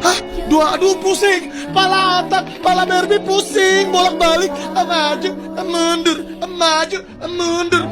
Hah? Aduh pusing. Pala otak, pala Barbie pusing. Bolak-balik. Maju, mundur. Maju, mundur.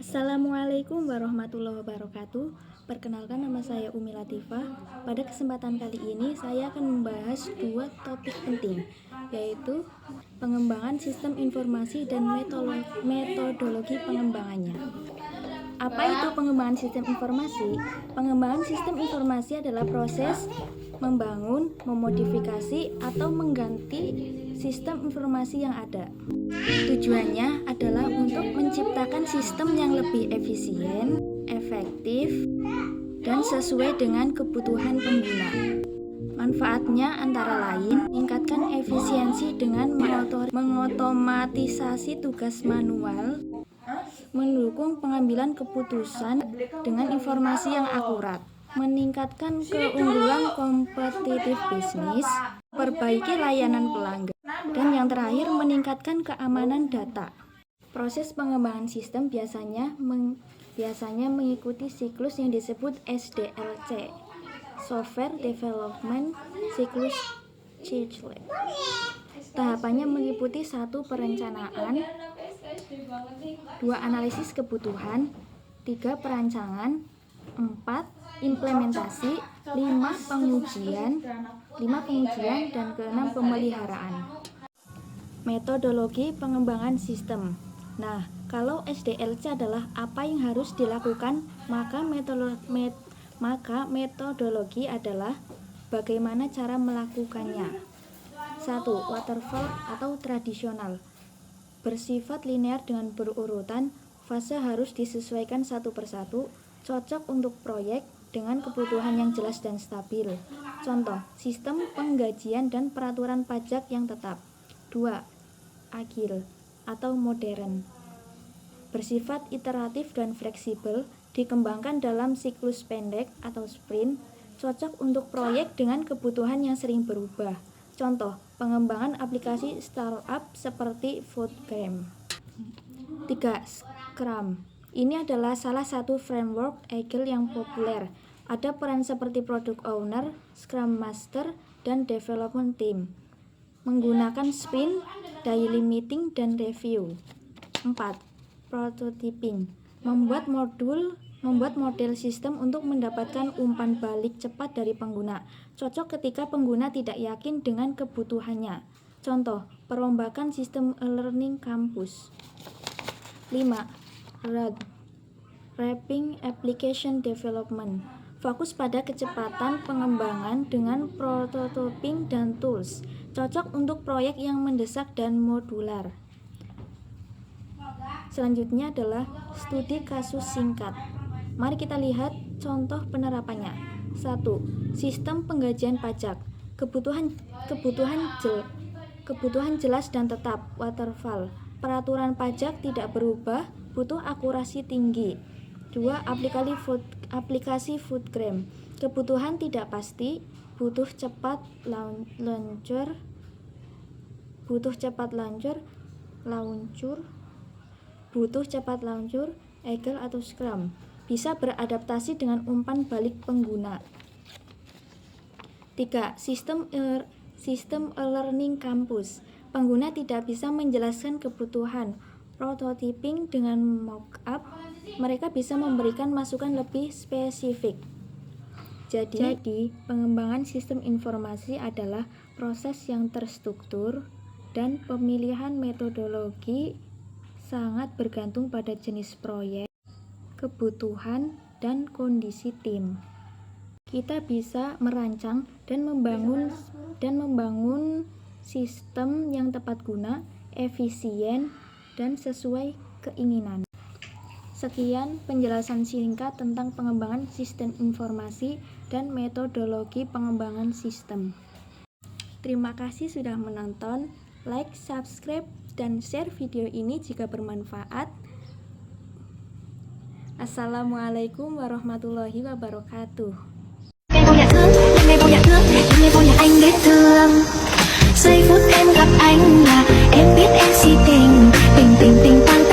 Assalamualaikum warahmatullahi wabarakatuh. Perkenalkan, nama saya Umi Latifah. Pada kesempatan kali ini saya akan membahas dua topik penting, yaitu pengembangan sistem informasi dan metodologi pengembangannya. Apa itu pengembangan sistem informasi? Pengembangan sistem informasi adalah proses membangun, memodifikasi, atau mengganti sistem informasi yang ada. Tujuannya adalah untuk menciptakan sistem yang lebih efisien, efektif, dan sesuai dengan kebutuhan pengguna. Manfaatnya antara lain meningkatkan efisiensi dengan mengotomatisasi tugas manual, mendukung pengambilan keputusan dengan informasi yang akurat, meningkatkan keunggulan kompetitif bisnis, perbaiki layanan pelanggan, dan yang terakhir meningkatkan keamanan data. Proses pengembangan sistem biasanya mengikuti siklus yang disebut SDLC, Software Development Cycle. Tahapannya meliputi 1. Perencanaan, 2. Analisis kebutuhan, 3. Perancangan, 4. Implementasi, 5. Pengujian, dan ke-6 pemeliharaan. Metodologi pengembangan sistem. Nah, kalau SDLC adalah apa yang harus dilakukan, maka metodologi adalah bagaimana cara melakukannya. 1. Waterfall atau tradisional, bersifat linear dengan berurutan, fase harus disesuaikan satu persatu, cocok untuk proyek dengan kebutuhan yang jelas dan stabil. Contoh, sistem penggajian dan peraturan pajak yang tetap. 2. Agile atau modern, bersifat iteratif dan fleksibel, dikembangkan dalam siklus pendek atau sprint, cocok untuk proyek dengan kebutuhan yang sering berubah. Contoh, pengembangan aplikasi startup seperti Foodgram. 3. Scrum. Ini adalah salah satu framework Agile yang populer. Ada peran seperti Product Owner, Scrum Master, dan Development Team. Menggunakan sprint, daily meeting, dan review. 4. Prototyping. Membuat model sistem untuk mendapatkan umpan balik cepat dari pengguna. Cocok ketika pengguna tidak yakin dengan kebutuhannya. Contoh, perombakan sistem e-learning kampus. 5. Rapid Application Development. Fokus pada kecepatan pengembangan dengan prototyping dan tools. Cocok untuk proyek yang mendesak dan modular. Selanjutnya adalah studi kasus singkat. Mari kita lihat contoh penerapannya. 1. Sistem penggajian pajak. Kebutuhan jelas dan tetap, waterfall. Peraturan pajak tidak berubah, butuh akurasi tinggi. 2. Aplikasi Foodgram. Kebutuhan tidak pasti, butuh cepat launcher, Agile atau Scrum. Bisa beradaptasi dengan umpan balik pengguna. 3. Sistem e-learning kampus. Pengguna tidak bisa menjelaskan kebutuhan. Prototyping dengan mockup, mereka bisa memberikan masukan lebih spesifik. Jadi, pengembangan sistem informasi adalah proses yang terstruktur dan pemilihan metodologi sangat bergantung pada jenis proyek, kebutuhan, dan kondisi tim. Kita bisa merancang dan membangun sistem yang tepat guna, efisien, dan sesuai keinginan. Sekian penjelasan singkat tentang pengembangan sistem informasi dan metodologi pengembangan sistem. Terima kasih sudah menonton. Like, subscribe, dan share video ini jika bermanfaat. Assalamualaikum warahmatullahi wabarakatuh. Ngày vô nhà thương, ngày vô nhà anh biết thương. Giây phút em gặp anh là em biết em si tình, tình tình tình tăng